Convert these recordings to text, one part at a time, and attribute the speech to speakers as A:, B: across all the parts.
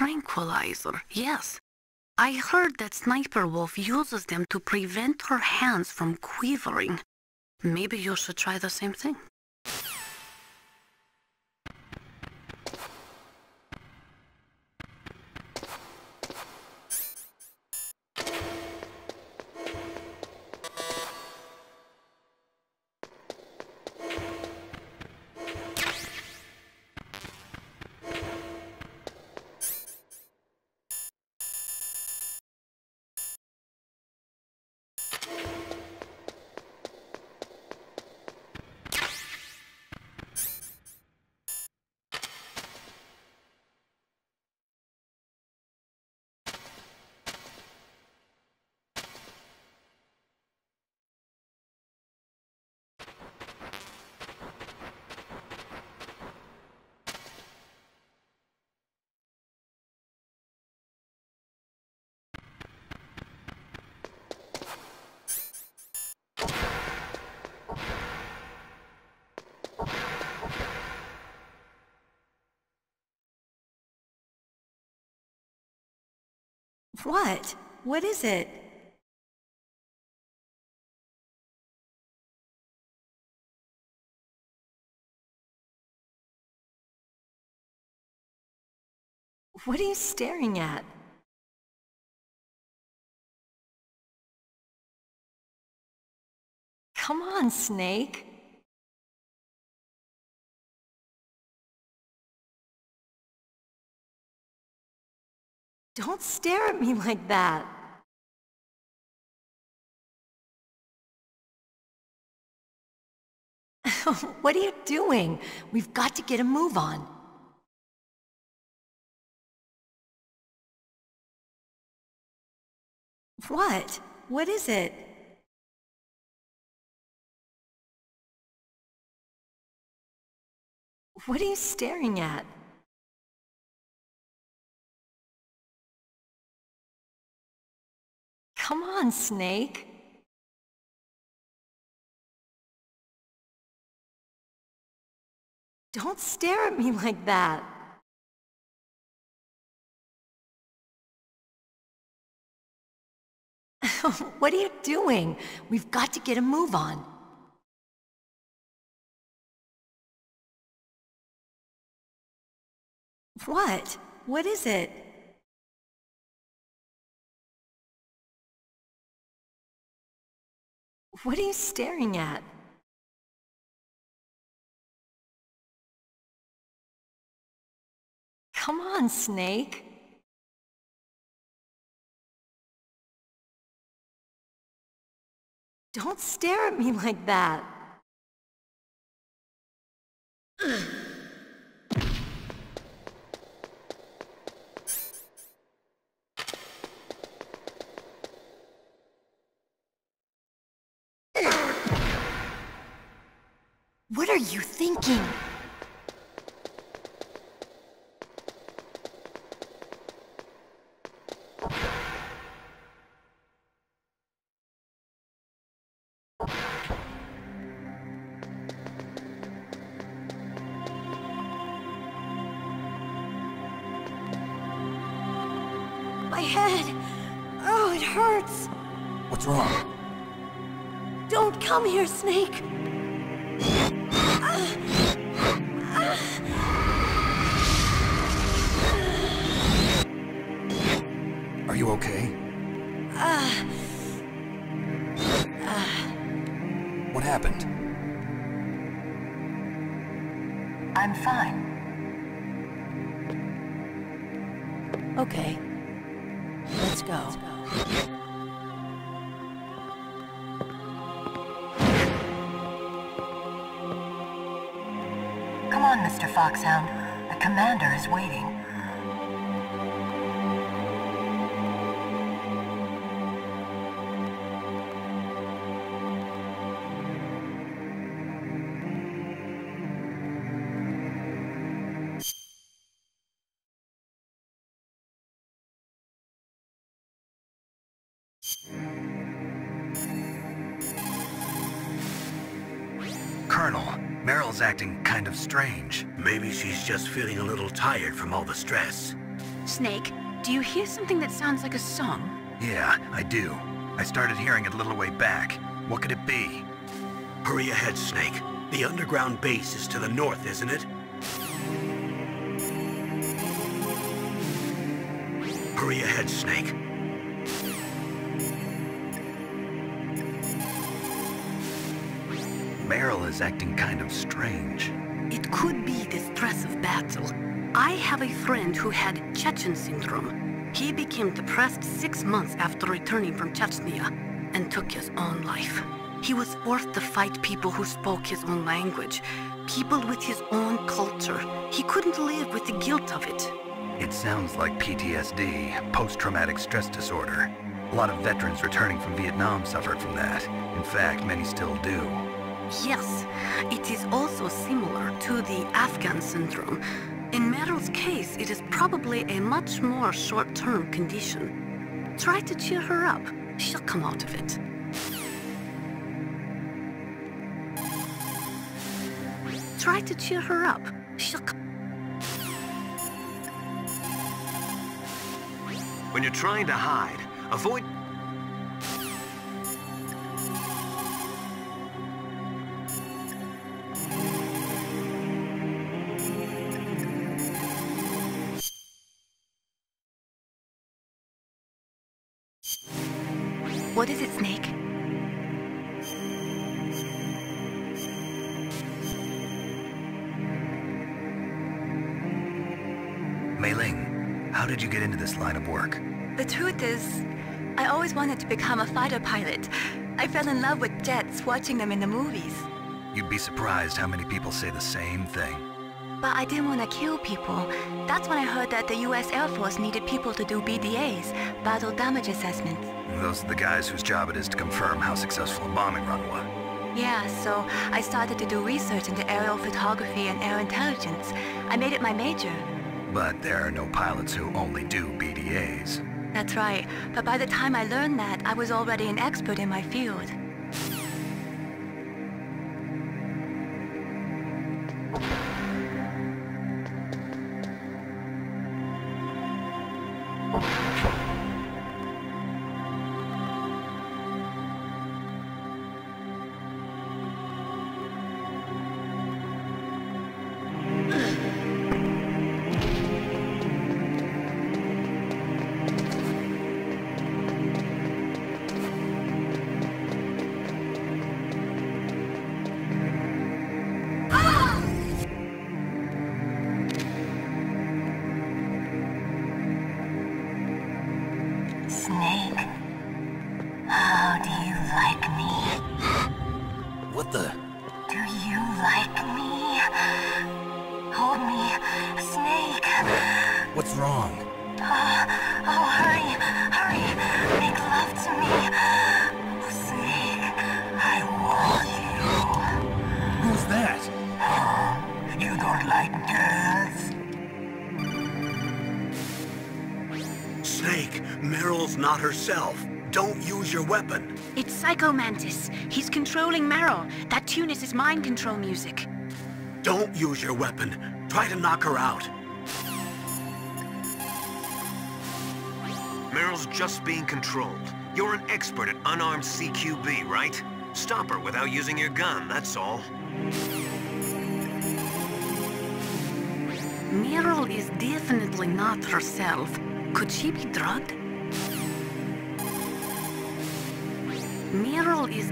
A: tranquilizer, yes. I heard that Sniper Wolf uses them to prevent her hands from quivering. Maybe you should try the same thing.
B: What? What is it? What are you staring at? Come on, Snake. Don't stare at me like that. What are you doing? We've got to get a move on. What? What is it? What are you staring at? Come on, Snake. Don't stare at me like that. What are you doing? We've got to get a move on. What? What is it? What are you staring at? Come on, Snake. Don't stare at me like that. What are you thinking? My head! Oh, it hurts!
C: What's wrong?
B: Don't come here, Snake!
C: Are you okay? What happened?
B: I'm fine. Okay. Let's go.
D: Come on, Mr. Foxhound. The commander is waiting.
E: Colonel, Meryl's acting kind of strange. Maybe she's just feeling a little tired from all the stress.
A: Snake, do you hear something that sounds like a song?
C: Yeah, I do. I started hearing it a little way back. What could it be?
E: Hurry ahead, Snake. The underground base is to the north, isn't it? Hurry ahead, Snake.
C: Meryl is acting kind of strange.
A: It could be the stress of battle. I have a friend who had Chechen syndrome. He became depressed 6 months after returning from Chechnya and took his own life. He was forced to fight people who spoke his own language, people with his own culture. He couldn't live with the guilt of it.
C: It sounds like PTSD, post-traumatic stress disorder. A lot of veterans returning from Vietnam suffered from that. In fact, many still do.
A: Yes, it is also similar to the Afghan syndrome. In Meryl's case, it is probably a much more short-term condition. Try to cheer her up. She'll come out of it. Try to cheer her up. She'll come.
E: When you're trying to hide, avoid...
B: What is it, Snake?
C: Mei Ling, how did you get into this line of work?
B: The truth is, I always wanted to become a fighter pilot. I fell in love with jets watching them in the movies.
C: You'd be surprised how many people say the same thing.
B: But I didn't want to kill people. That's when I heard that the US Air Force needed people to do BDAs, battle damage assessments.
C: Those are the guys whose job it is to confirm how successful a bombing run was.
B: Yeah, so I started to do research into aerial photography and air intelligence. I made it my major.
C: But there are no pilots who only do BDAs.
B: That's right. But by the time I learned that, I was already an expert in my field.
D: Snake, how do you like me?
C: What the?
D: Do you like me? Hold me, Snake.
C: What's wrong?
D: Oh, hurry, hurry, make love to me. Snake, I want you.
C: Who's that?
D: You don't like girls?
E: Snake, Meryl's not herself. Don't use your weapon.
A: It's Psycho Mantis. He's controlling Meryl. That tune is his mind control music.
E: Don't use your weapon. Try to knock her out. Meryl's just being controlled. You're an expert at unarmed CQB, right? Stop her without using your gun, that's all.
A: Meryl is definitely not herself. Could she be drugged? Meryl is...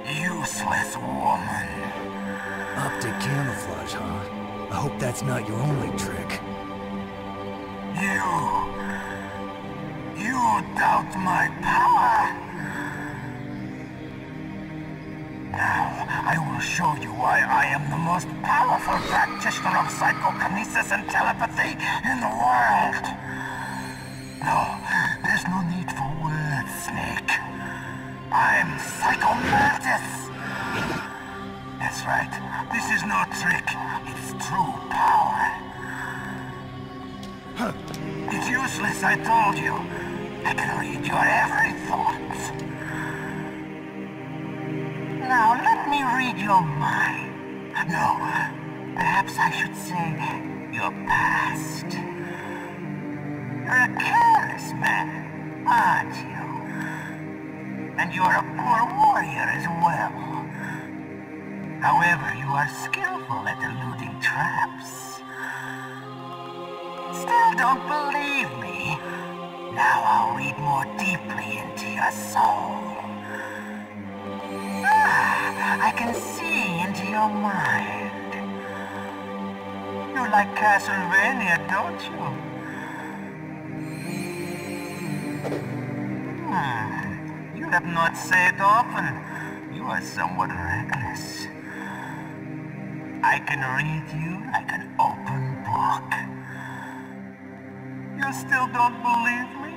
D: Useless woman.
F: Optic camouflage, huh? I hope that's not your only trick.
D: You doubt my power? Now, I will show you why I am the most powerful practitioner of psychokinesis and telepathy in the world. No, there's no need for words, Snake. I'm Psycho Mantis. right. This is no trick. It's true power. It's useless, I told you. I can read your every thought. Now, let me read your mind. No, perhaps I should say your past. You're a careless man, aren't you? And you're a poor warrior as well. However, you are skillful at eluding traps. Still don't believe me? Now I'll read more deeply into your soul. I can see into your mind. You like Castlevania, don't you? You have not said often. You are somewhat reckless. I can read you like an open book. You still don't believe me?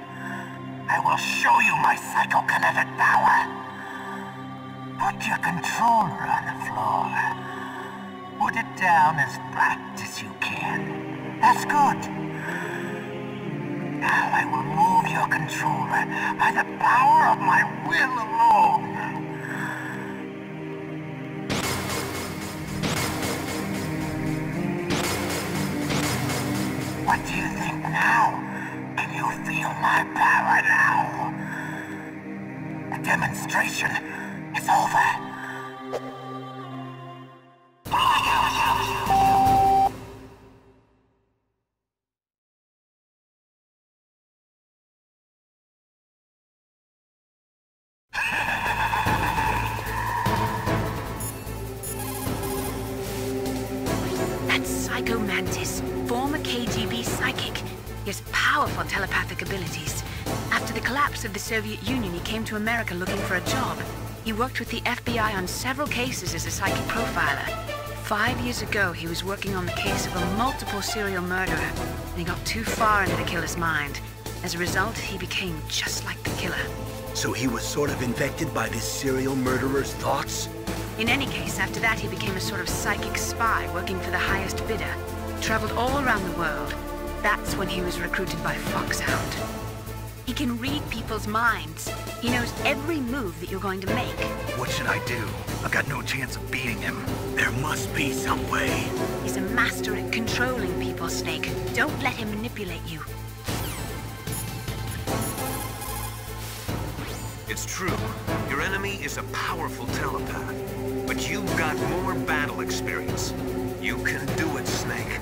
D: I will show you my psychokinetic power. Put your controller on the floor. Put it down as flat as you can. That's good. Now I will move your controller by the power of my will alone. What do you think now? Can you feel my power now? The demonstration is over.
A: That's Psycho Mantis, former KGB psychic. He has powerful telepathic abilities. After the collapse of the Soviet Union, he came to America looking for a job. He worked with the FBI on several cases as a psychic profiler. 5 years ago, he was working on the case of a multiple serial murderer, and he got too far into the killer's mind. As a result, he became just like the killer.
G: So he was sort of infected by this serial murderer's thoughts?
A: In any case, after that, he became a sort of psychic spy working for the highest bidder. Traveled all around the world. That's when he was recruited by Foxhound. He can read people's minds. He knows every move that you're going to make.
C: What should I do? I've got no chance of beating him.
G: There must be some way.
A: He's a master at controlling people, Snake. Don't let him manipulate you.
E: It's true. Your enemy is a powerful telepath. But you've got more battle experience. You can do it, Snake.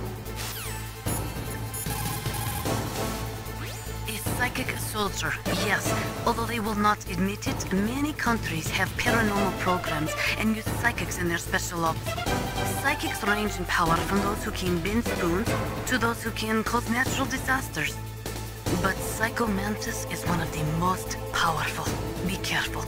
A: A psychic soldier, yes. Although they will not admit it, many countries have paranormal programs and use psychics in their special ops. Psychics range in power from those who can bend spoons to those who can cause natural disasters. But Psycho Mantis is one of the most powerful. Be careful.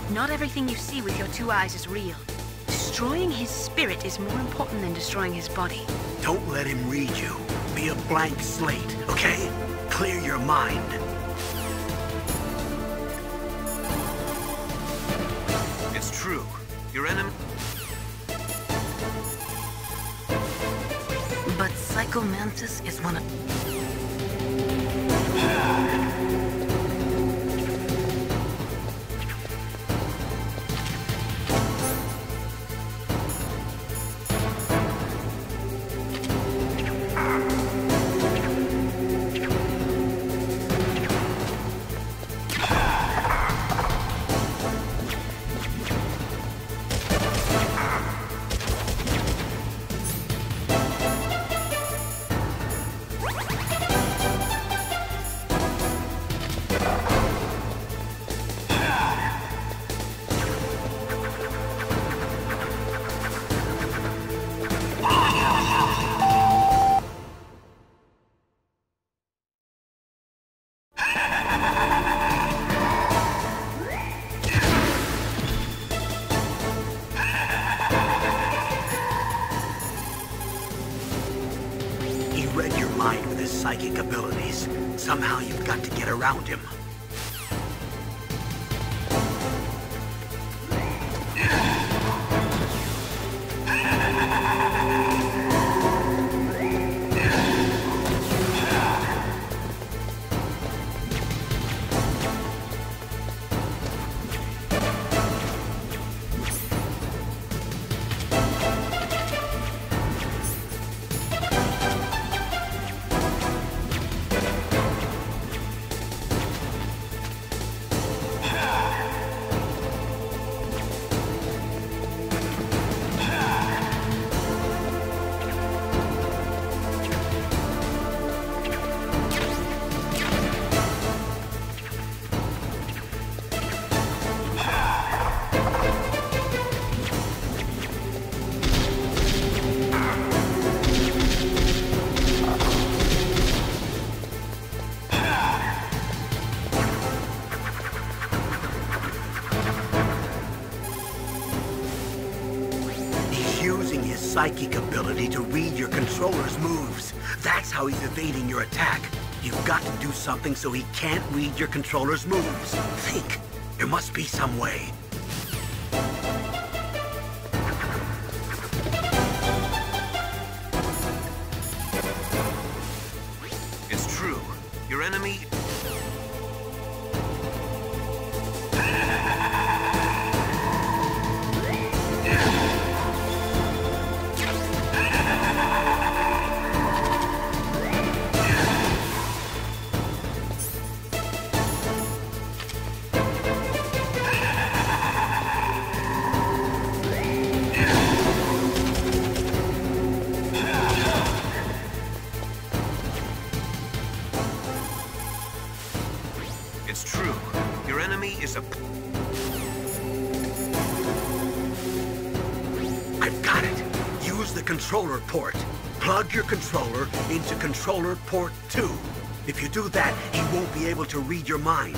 A: Not everything you see with your 2 eyes is real. Destroying his spirit is more important than destroying his body.
G: Don't let him read you. Be a blank slate, okay? Clear your mind.
E: It's true. Your enemy...
A: But Psycho Mantis is one of...
G: read your mind with his psychic abilities. Somehow you've got to get around him. Psychic ability to read your controller's moves. That's how he's evading your attack. You've got to do something so he can't read your controller's moves. Think. There must be some way.
E: It's true. Your enemy... It's true. Your enemy is a...
G: I've got it. Use the controller port. Plug your controller into controller port 2. If you do that, he won't be able to read your mind.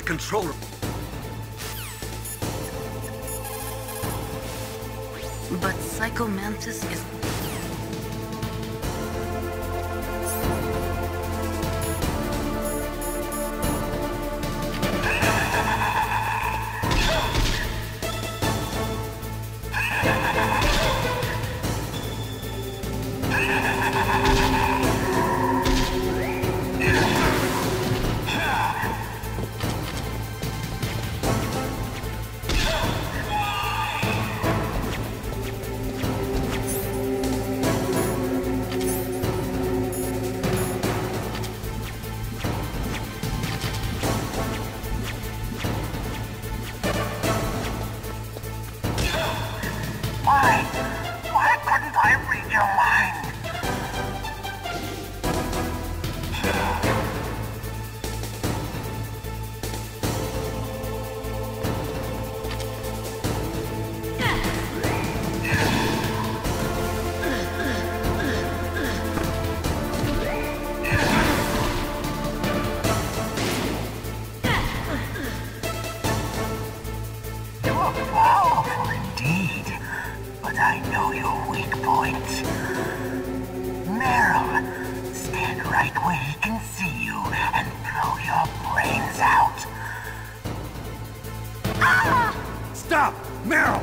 G: Controller.
A: But Psycho Mantis is...
D: Powerful indeed. But I know your weak point. Meryl, stand right where he can see you and blow your brains out.
F: Ah! Stop! Meryl!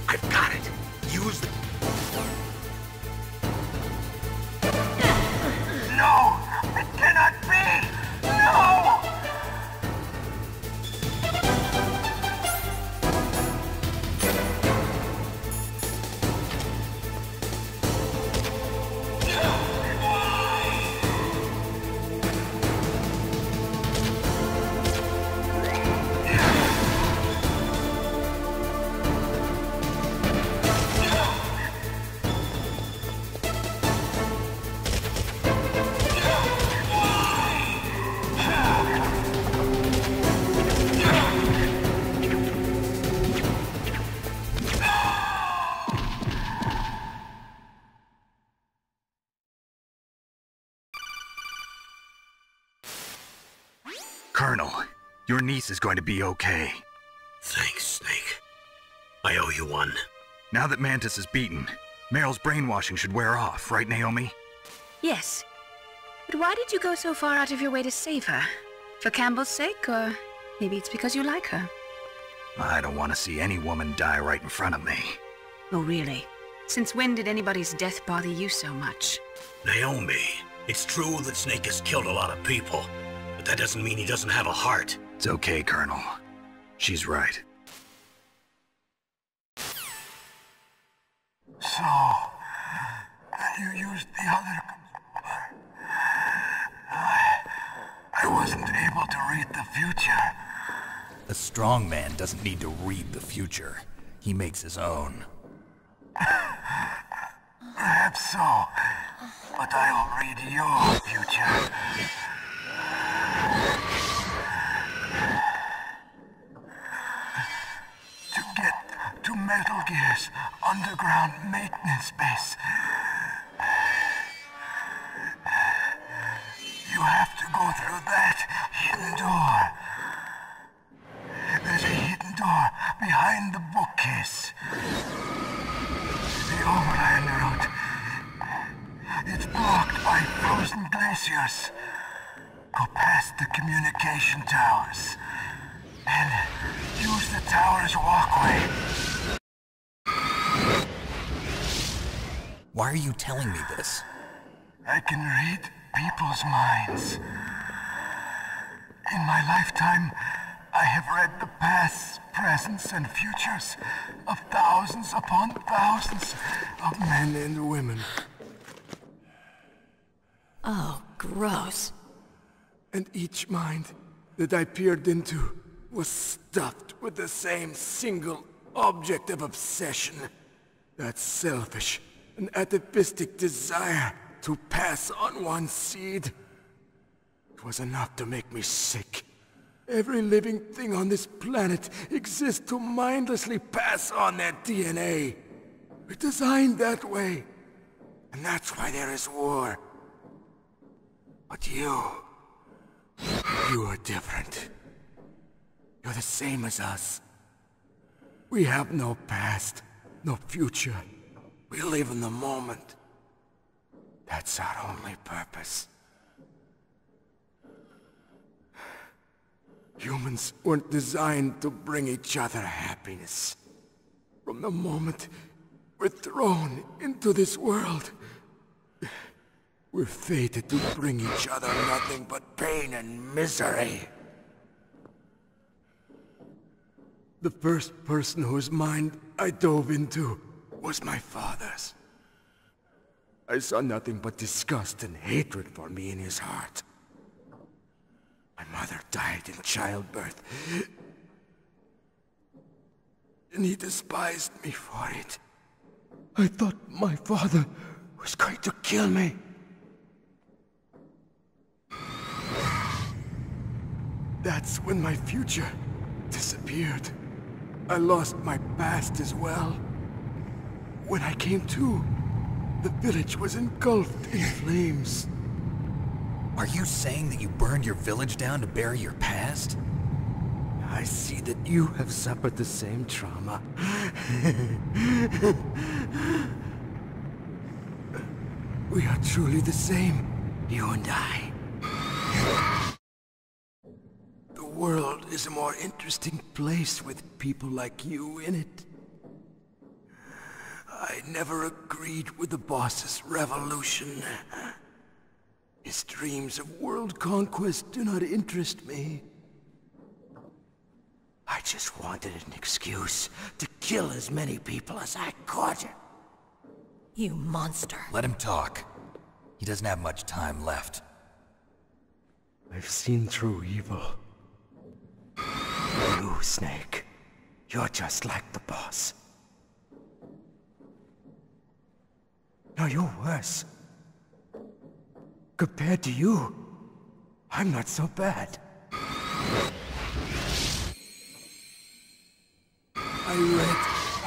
G: I've got it. Use the...
D: No! It cannot be! No!
C: Colonel, your niece is going to be okay.
G: Thanks, Snake. I owe you one.
C: Now that Mantis is beaten, Meryl's brainwashing should wear off, right, Naomi?
B: Yes. But why did you go so far out of your way to save her? For Campbell's sake, or maybe it's because you like her?
C: I don't want to see any woman die right in front of me.
B: Oh, really? Since when did anybody's death bother you so much?
G: Naomi, it's true that Snake has killed a lot of people, but that doesn't mean he doesn't have a heart.
C: It's okay, Colonel. She's right.
D: So, you used the other... I wasn't able to read the future.
F: A strong man doesn't need to read the future. He makes his own.
D: Perhaps so, but I'll read your future. To get to Metal Gear's underground maintenance base, you have to go through that hidden door. There's a hidden door behind the bookcase. The overland route. It's blocked by frozen glaciers. Go past the communication towers. And use the tower's walkway.
F: Why are you telling me this?
D: I can read people's minds. In my lifetime, I have read the pasts, presents, and futures of thousands upon thousands of men and women.
A: Oh, gross.
D: And each mind that I peered into was stuffed with the same single object of obsession. That selfish and atavistic desire to pass on one's seed. It was enough to make me sick. Every living thing on this planet exists to mindlessly pass on their DNA. We're designed that way. And that's why there is war. But you are different. You're the same as us. We have no past, no future. We live in the moment. That's our only purpose. Humans weren't designed to bring each other happiness. From the moment we're thrown into this world, we're fated to bring each other nothing but pain and misery. The first person whose mind I dove into was my father's. I saw nothing but disgust and hatred for me in his heart. My mother died in childbirth, and he despised me for it. I thought my father was going to kill me. That's when my future disappeared. I lost my past as well. When I came to, the village was engulfed in flames.
C: Are you saying that you burned your village down to bury your past?
H: I see that you have suffered the same trauma. We are truly the same, you and I. The world is a more interesting place with people like you in it. I never agreed with the boss's revolution. His dreams of world conquest do not interest me. I just wanted an excuse to kill as many people as I could.
I: You monster.
C: Let him talk. He doesn't have much time left.
H: I've seen through evil. You, Snake, you're just like the boss. No, you're worse. Compared to you, I'm not so bad. I read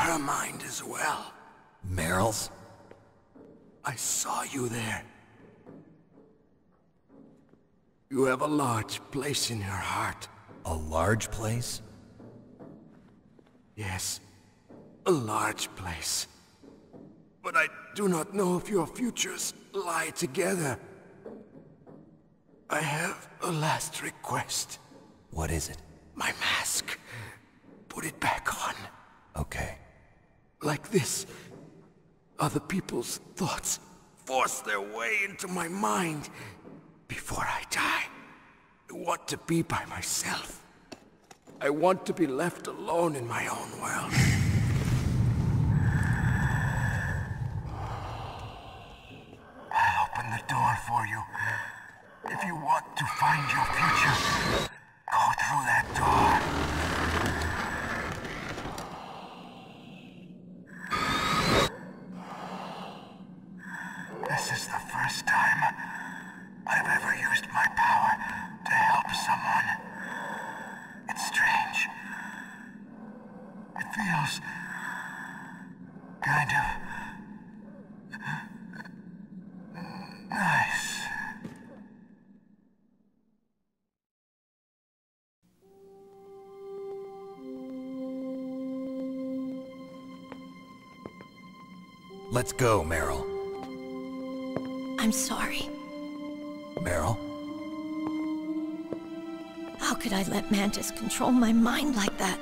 H: her mind as well.
C: Meryl's?
H: I saw you there. You have a large place in your heart.
C: A large place?
H: Yes, a large place. But I do not know if your futures lie together. I have a last request.
C: What is it?
H: My mask. Put it back on.
C: Okay.
H: Like this, other people's thoughts force their way into my mind. Before I die, I want to be by myself. I want to be left alone in my own world.
D: I'll open the door for you. If you want to find your future, go through that door. This is the first time I've ever used my power to help someone. It's strange. It feels kind of nice.
C: Let's go, Meryl.
I: I'm sorry.
C: Meryl?
I: How could I let Mantis control my mind like that?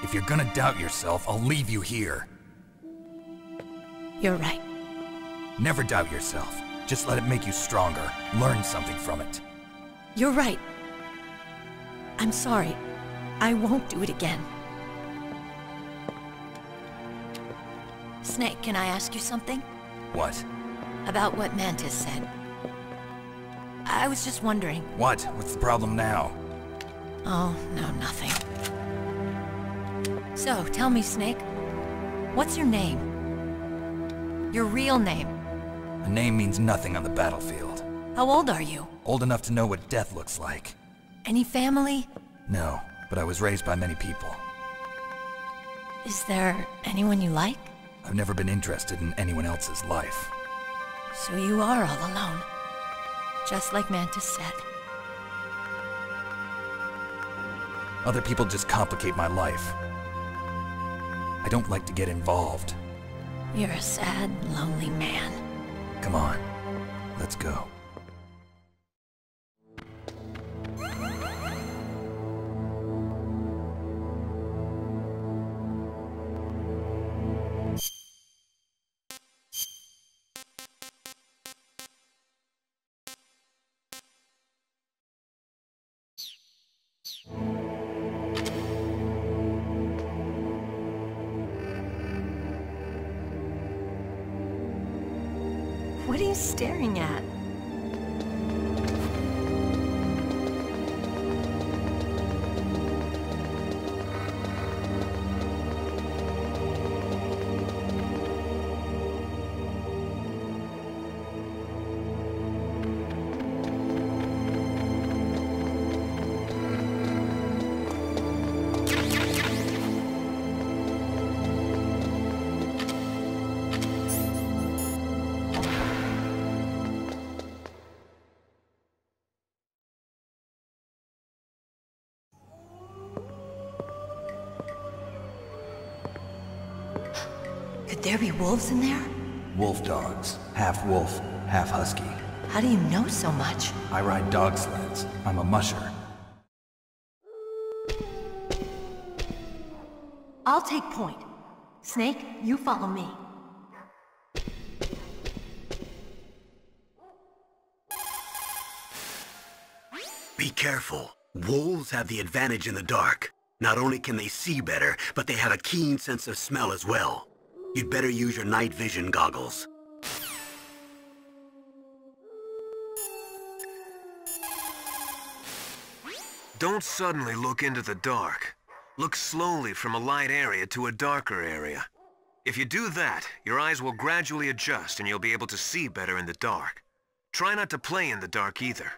C: If you're gonna doubt yourself, I'll leave you here.
I: You're right.
C: Never doubt yourself. Just let it make you stronger. Learn something from it.
I: You're right. I'm sorry. I won't do it again. Snake, can I ask you something?
C: What?
I: About what Mantis said. I was just wondering.
C: What? What's the problem now?
I: Oh, no, nothing. So, tell me, Snake. What's your name? Your real name?
C: A name means nothing on the battlefield.
I: How old are you?
C: Old enough to know what death looks like.
I: Any family?
C: No, but I was raised by many people.
I: Is there anyone you like?
C: I've never been interested in anyone else's life.
I: So you are all alone. Just like Mantis said.
C: Other people just complicate my life. I don't like to get involved.
I: You're a sad, lonely man.
C: Come on, let's go.
I: What are you staring at? there be wolves in there?
F: Wolf dogs. Half wolf, half husky.
I: How do you know so much?
F: I ride dog sleds. I'm a musher.
I: I'll take point. Snake, you follow me.
G: Be careful. Wolves have the advantage in the dark. Not only can they see better, but they have a keen sense of smell as well. You'd better use your night vision goggles.
E: Don't suddenly look into the dark. Look slowly from a light area to a darker area. If you do that, your eyes will gradually adjust and you'll be able to see better in the dark. Try not to play in the dark either.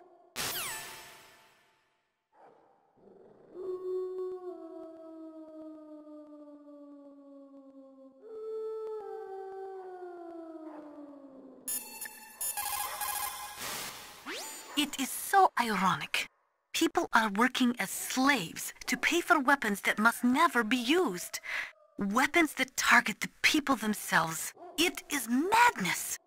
A: It is so ironic. People are working as slaves to pay for weapons that must never be used. Weapons that target the people themselves. It is madness.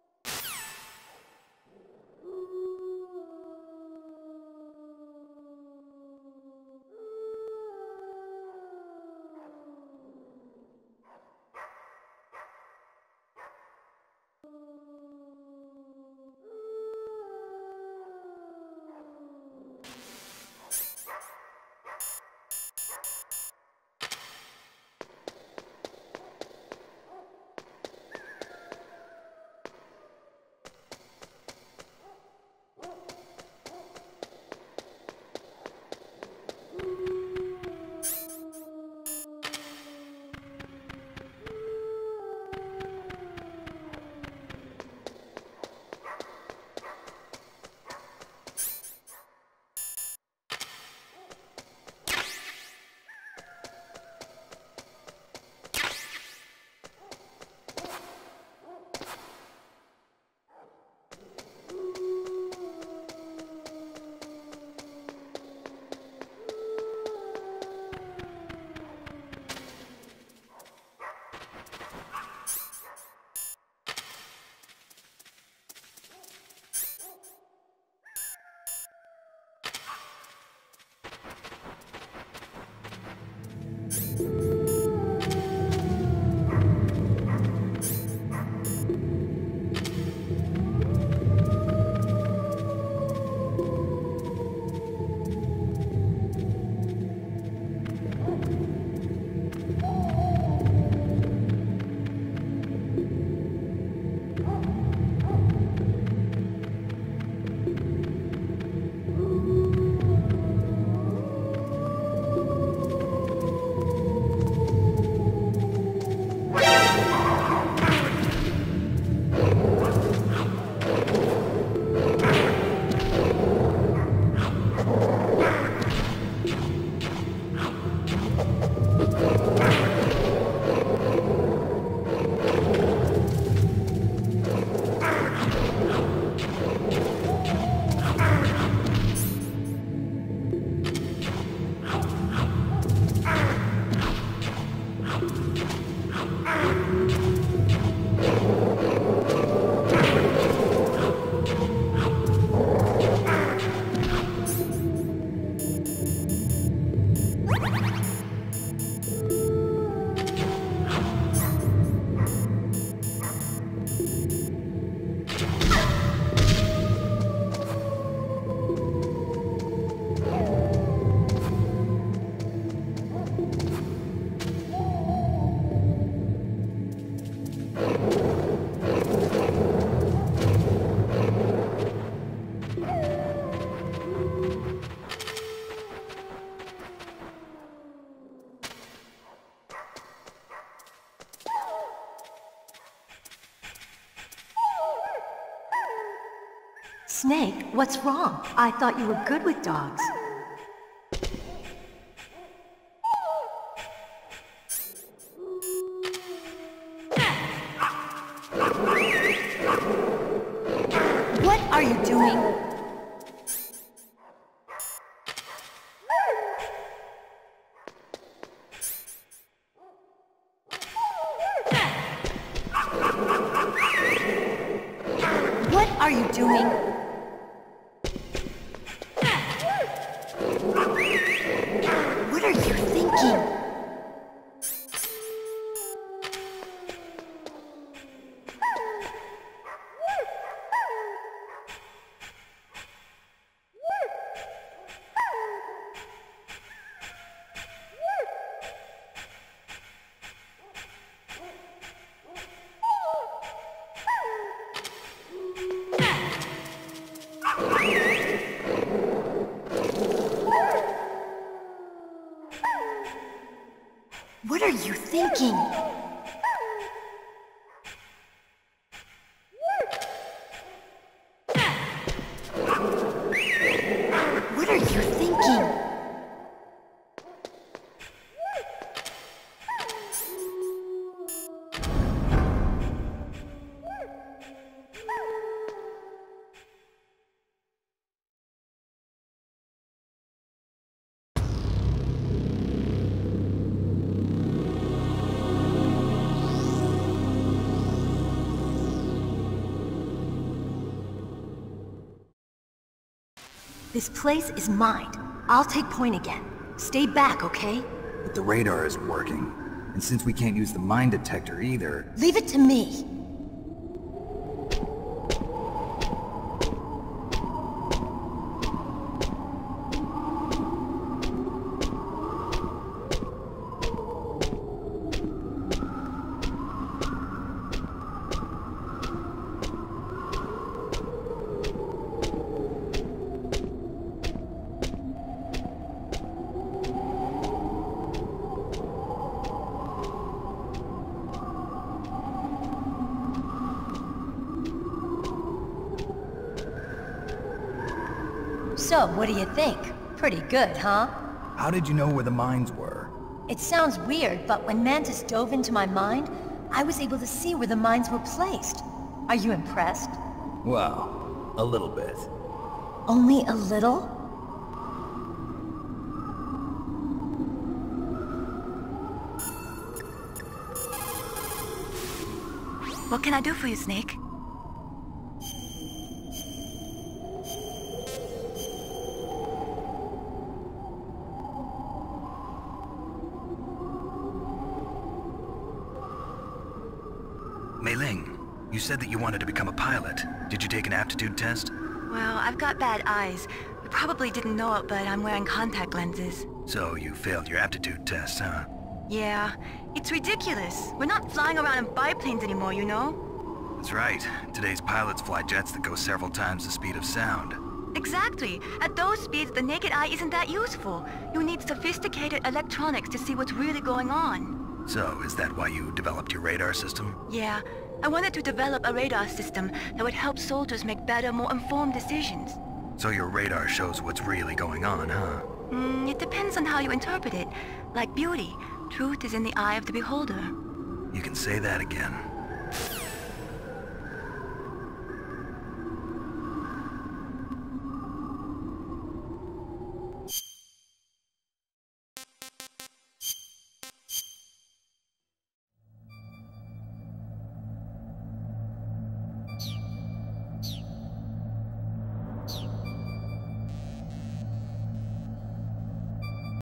I: Snake, what's wrong? I thought you were good with dogs. What are you doing? What are you thinking? What are you thinking? This place is mine. I'll take point again. Stay back, okay?
C: But the radar isn't working. And since we can't use the mine detector either...
I: Leave it to me. So, what do you think? Pretty good, huh?
C: How did you know where the mines were?
I: It sounds weird, but when Mantis dove into my mind, I was able to see where the mines were placed. Are you impressed?
C: Well, a little bit.
I: Only a little?
B: What can I do for you, Snake?
C: Mei-Ling, you said that you wanted to become a pilot. Did you take an aptitude test?
B: Well, I've got bad eyes. You probably didn't know it, but I'm wearing contact lenses.
C: So you failed your aptitude test, huh?
B: Yeah, it's ridiculous. We're not flying around in biplanes anymore, you know?
C: That's right. Today's pilots fly jets that go several times the speed of sound.
B: Exactly. At those speeds, the naked eye isn't that useful. You need sophisticated electronics to see what's really going on.
C: So, is that why you developed your radar system?
B: Yeah. I wanted to develop a radar system that would help soldiers make better, more informed decisions.
C: So your radar shows what's really going on, huh?
B: It depends on how you interpret it. Like beauty, truth is in the eye of the beholder.
C: You can say that again.